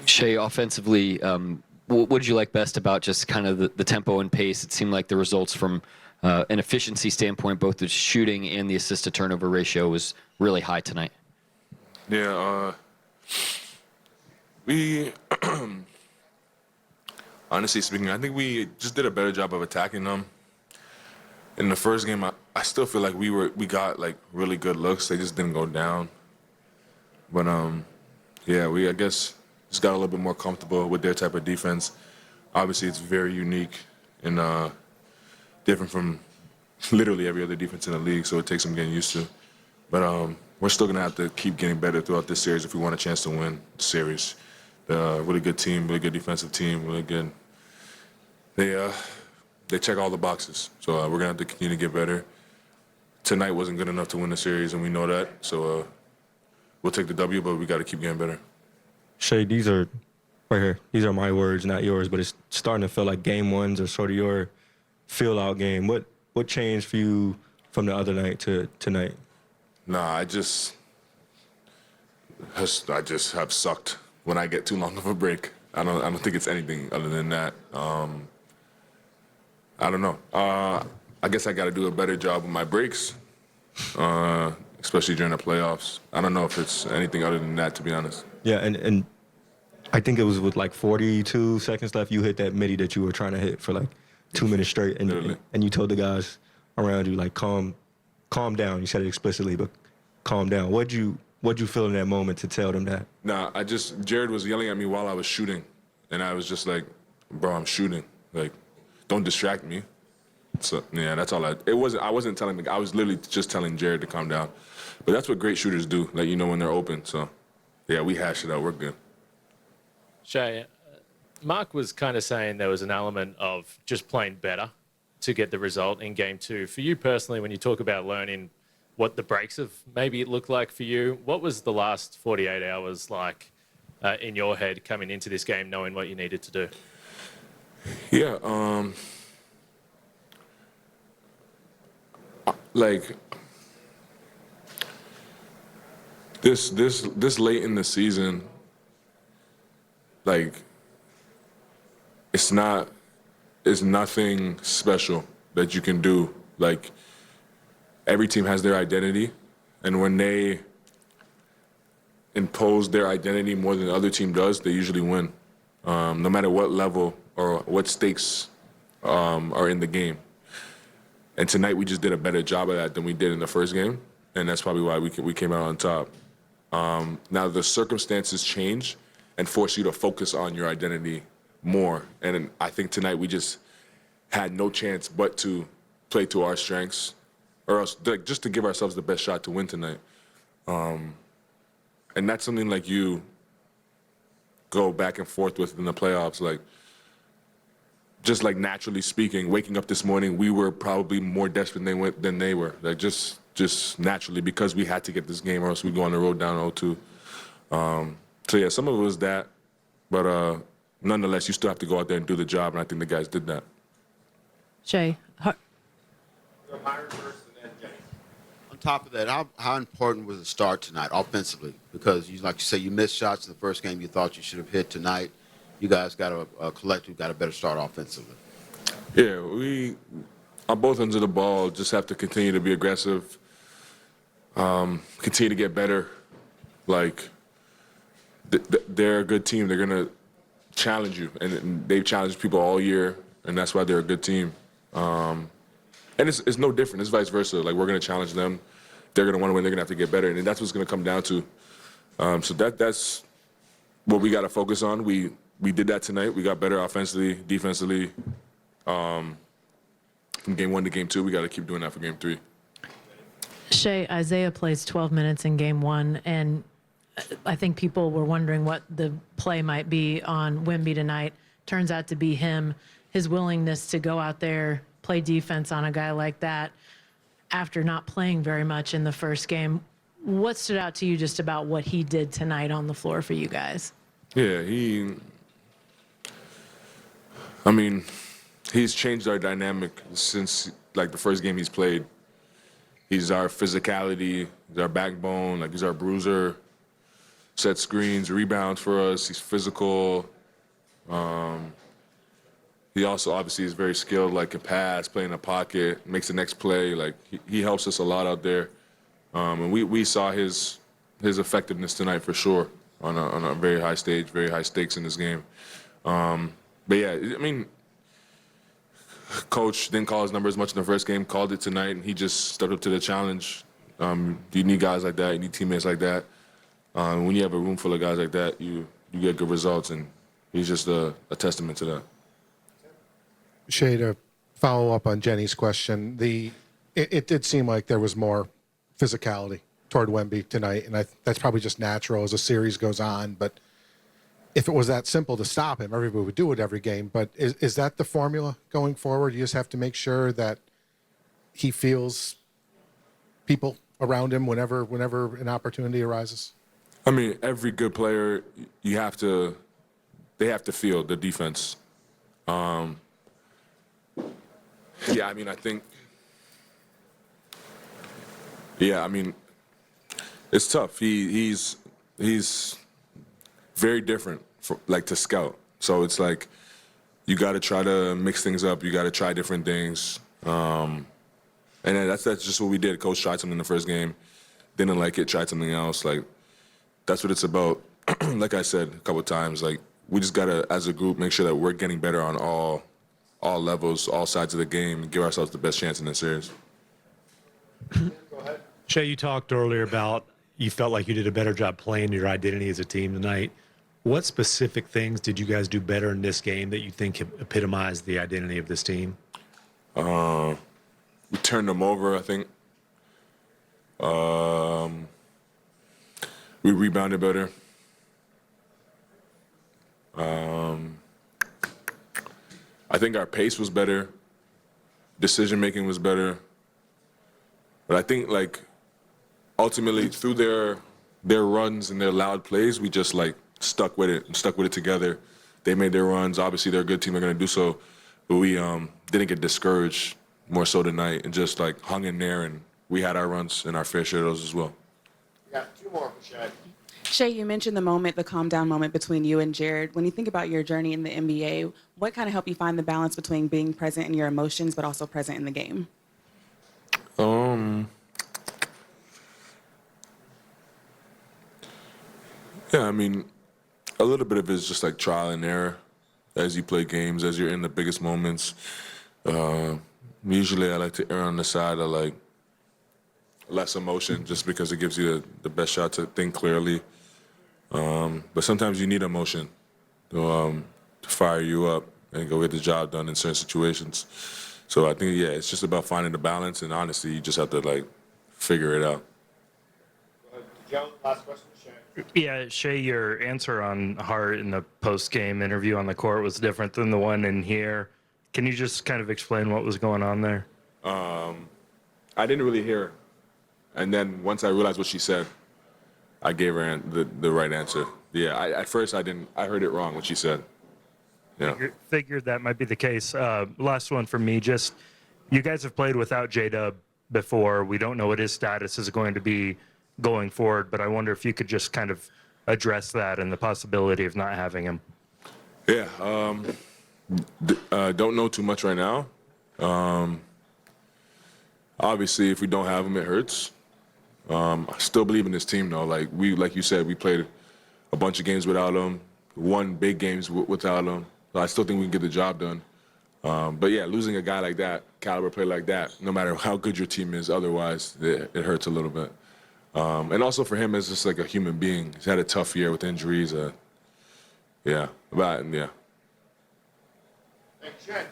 Shea, offensively, what did you like best about just kind of the tempo and pace? It seemed like the results from an efficiency standpoint, both the shooting and the assist to turnover ratio was really high tonight. Yeah, we honestly speaking, I think we just did a better job of attacking them. In the first game, I still feel like we got like really good looks. They just didn't go down. But yeah, we I guess just got a little bit more comfortable with their type of defense. Obviously, it's very unique and different from literally every other defense in the league, so it takes some getting used to. But we're still gonna have to keep getting better throughout this series if we want a chance to win the series. Really good team, really good defensive team, really good. They check all the boxes, so we're gonna have to continue to get better. Tonight wasn't good enough to win the series, and we know that. So we'll take the W, but we got to keep getting better. Shea, these are right here. These are my words, not yours. But it's starting to feel like game ones are sort of your feel-out game. What changed for you from the other night to tonight? Nah, I just have sucked when I get too long of a break. I don't think it's anything other than that. I don't know. I guess I got to do a better job with my breaks, especially during the playoffs. I don't know if it's anything other than that, to be honest. Yeah, and I think it was with like 42 seconds left, you hit that midi that you were trying to hit for like 2 minutes straight, and you told the guys around you like calm down. You said it explicitly, but calm down. What'd you feel in that moment to tell them that? Nah, Jared was yelling at me while I was shooting, and I was just like, bro, I'm shooting. Like, don't distract me. So yeah, that's all I wasn't telling him. I was literally just telling Jared to calm down. But that's what great shooters do, like, you know, when they're open. So yeah, we hashed it out. We're good. Shea, Mark was kind of saying there was an element of just playing better to get the result in game two. For you personally, when you talk about learning what the breaks have maybe looked like for you, what was the last 48 hours like in your head coming into this game, knowing what you needed to do? Yeah, like this late in the season, like it's nothing special that you can do. Like every team has their identity, and when they impose their identity more than the other team does, they usually win, no matter what level or what stakes are in the game. And tonight we just did a better job of that than we did in the first game, and that's probably why we came out on top. Now the circumstances change and force you to focus on your identity more. And I think tonight we just had no chance but to play to our strengths, or else just to give ourselves the best shot to win tonight. And that's something like you go back and forth with in the playoffs. Like, just like naturally speaking, waking up this morning, we were probably more desperate than they were. Like just naturally, because we had to get this game or else we go on the road down 0-2. So yeah, some of it was that, but nonetheless, you still have to go out there and do the job, and I think the guys did that. Shea. On top of that, how important was the start tonight offensively? Because like you say, you missed shots in the first game you thought you should have hit tonight. You guys got a collective, got a better start offensively. Yeah, we on both ends of the ball just have to continue to be aggressive, continue to get better. Like they're a good team. They're gonna challenge you, and they've challenged people all year, and that's why they're a good team. And it's no different. It's vice versa. Like, we're gonna challenge them. They're gonna want to win. They're gonna have to get better, and that's what's gonna come down to. So that's what we got to focus on. We did that tonight. We got better offensively, defensively. From game one to game two, we got to keep doing that for game three. Shea, Isaiah plays 12 minutes in game one, and I think people were wondering what the play might be on Wemby tonight. Turns out to be him, his willingness to go out there, play defense on a guy like that after not playing very much in the first game. What stood out to you just about what he did tonight on the floor for you guys? Yeah, he's changed our dynamic since, like, the first game he's played. He's our physicality, he's our backbone, like, he's our bruiser. set screens, rebounds for us. He's physical. He also obviously is very skilled, like can pass, play in the pocket, makes the next play. Like he helps us a lot out there. And we saw his effectiveness tonight for sure on a very high stage, very high stakes in this game. But yeah, I mean, coach didn't call his number as much in the first game, called it tonight, and he just stepped up to the challenge. You need guys like that, you need teammates like that. When you have a room full of guys like that, you get good results, and he's just a testament to that. Shea, to follow up on Jenny's question, it did seem like there was more physicality toward Wemby tonight, and that's probably just natural as the series goes on. But if it was that simple to stop him, everybody would do it every game. But is that the formula going forward? You just have to make sure that he feels people around him whenever an opportunity arises? I mean, every good player, they have to feel the defense. Yeah, I mean, it's tough. He's very different to scout. So it's like you got to try to mix things up. You got to try different things. And then that's just what we did. Coach tried something in the first game, didn't like it, tried something else. Like that's what it's about. Like I said a couple of times, like we just got to, as a group, make sure that we're getting better on all levels, all sides of the game, and give ourselves the best chance in this series. Shea, you talked earlier about you felt like you did a better job playing your identity as a team tonight. What specific things did you guys do better in this game that you think epitomized the identity of this team? We turned them over, I think. We rebounded better. I think our pace was better. Decision-making was better. But I think, like, ultimately, through their runs and their loud plays, we just, like, stuck with it together. They made their runs. Obviously, they're a good team. They're going to do so. But we didn't get discouraged more so tonight and just, like, hung in there, and we had our runs and our fair share of those as well. We got two more for Shea. Shea, you mentioned the calm down moment between you and Jared. When you think about your journey in the NBA, what kind of helped you find the balance between being present in your emotions but also present in the game? Yeah, I mean, a little bit of it is just like trial and error as you play games, as you're in the biggest moments. Usually I like to err on the side of like less emotion just because it gives you the best shot to think clearly. But sometimes you need emotion to fire you up and go get the job done in certain situations. So I think, yeah, it's just about finding the balance, and honestly, you just have to like figure it out. Joe, last question, Shea. Yeah, Shea, your answer on Hart in the post-game interview on the court was different than the one in here. Can you just kind of explain what was going on there? I didn't really hear her. And then once I realized what she said, I gave her the right answer. Yeah, at first I heard it wrong what she said. Yeah. Figured that might be the case. Last one for me, just you guys have played without J-Dub before. We don't know what his status is going to be going forward, but I wonder if you could just kind of address that and the possibility of not having him. Yeah, don't know too much right now. Obviously, if we don't have him, it hurts. I still believe in this team, though. Like you said, we played a bunch of games without him, won big games without him. So I still think we can get the job done. But yeah, losing a guy like that, caliber player like that, no matter how good your team is otherwise, it hurts a little bit. And also for him as just like a human being, he's had a tough year with injuries. Yeah. Thanks, Shea.